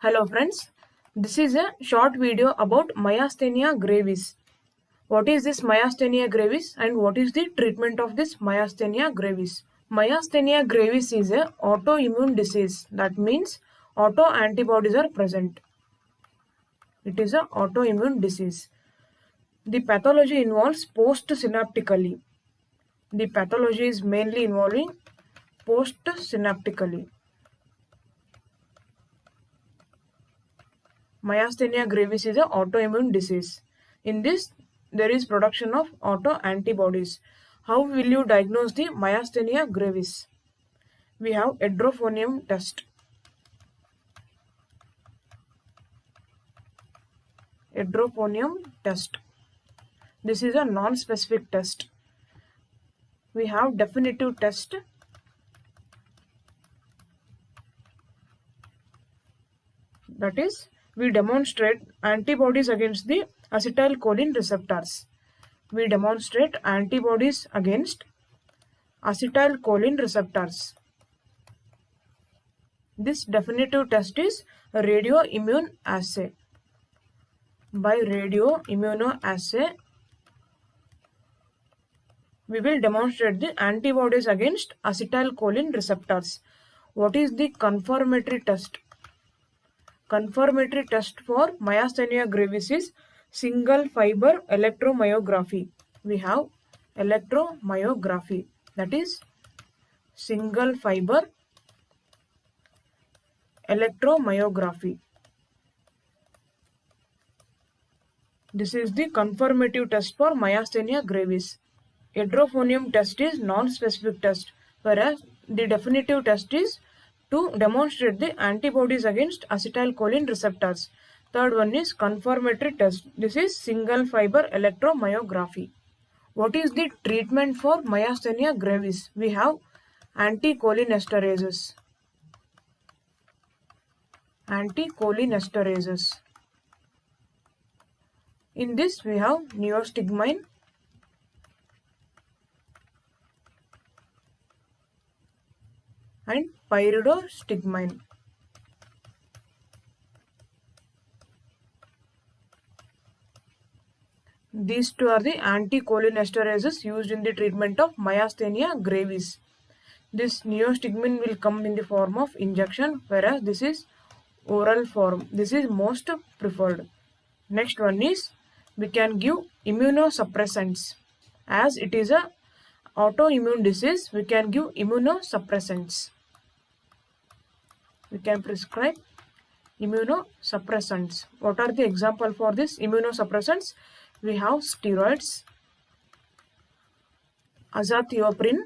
Hello friends, this is a short video about myasthenia gravis. What is this myasthenia gravis and what is the treatment of this myasthenia gravis? Myasthenia gravis is a autoimmune disease. That means autoantibodies are present. It is an autoimmune disease. The pathology involves postsynaptically. The pathology is mainly involving postsynaptically. Myasthenia gravis is an autoimmune disease. In this, there is production of autoantibodies. How will you diagnose the myasthenia gravis? We have edrophonium test. Edrophonium test. This is a non-specific test. We have definitive test. That is, we demonstrate antibodies against the acetylcholine receptors. We demonstrate antibodies against acetylcholine receptors. This definitive test is radioimmune assay. By radioimmunoassay, we will demonstrate the antibodies against acetylcholine receptors. What is the confirmatory test? Confirmatory test for myasthenia gravis is single fiber electromyography. We have electromyography, that is single fiber electromyography. This is the confirmative test for myasthenia gravis. Edrophonium test is non-specific test, whereas the definitive test is to demonstrate the antibodies against acetylcholine receptors. Third one is confirmatory test. This is single fiber electromyography. What is the treatment for myasthenia gravis? We have anticholinesterases. Anticholinesterases. In this we have neostigmine and pyridostigmine. These two are the anticholinesterases used in the treatment of myasthenia gravis. This neostigmine will come in the form of injection, whereas this is oral form. This is most preferred. Next one is we can give immunosuppressants. As it is a autoimmune disease, we can give immunosuppressants. We can prescribe immunosuppressants. What are the example for this immunosuppressants? We have steroids, azathioprine,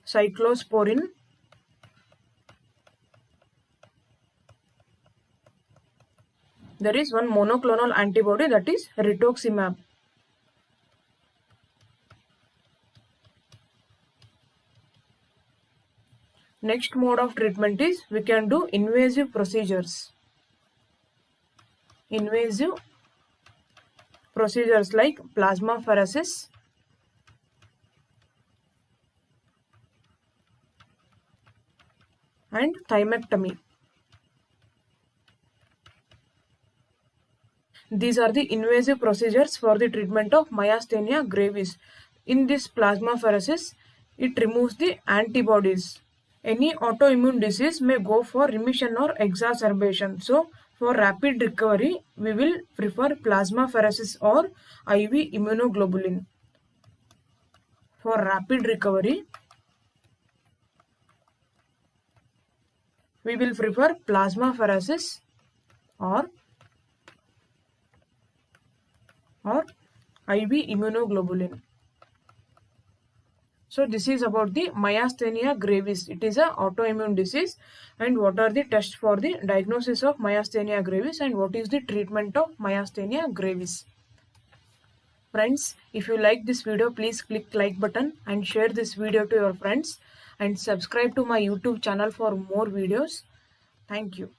cyclosporin, there is one monoclonal antibody, that is rituximab. Next mode of treatment is we can do invasive procedures. Invasive procedures like plasmapheresis, and thymectomy. These are the invasive procedures for the treatment of myasthenia gravis. In this plasmapheresis, it removes the antibodies. Any autoimmune disease may go for remission or exacerbation. So, for rapid recovery, we will prefer plasmapheresis or IV immunoglobulin. For rapid recovery, we will prefer plasmapheresis or IV immunoglobulin. So this is about the myasthenia gravis. It is an autoimmune disease, and what are the tests for the diagnosis of myasthenia gravis and what is the treatment of myasthenia gravis. Friends, if you like this video, please click like button and share this video to your friends and subscribe to my YouTube channel for more videos. Thank you.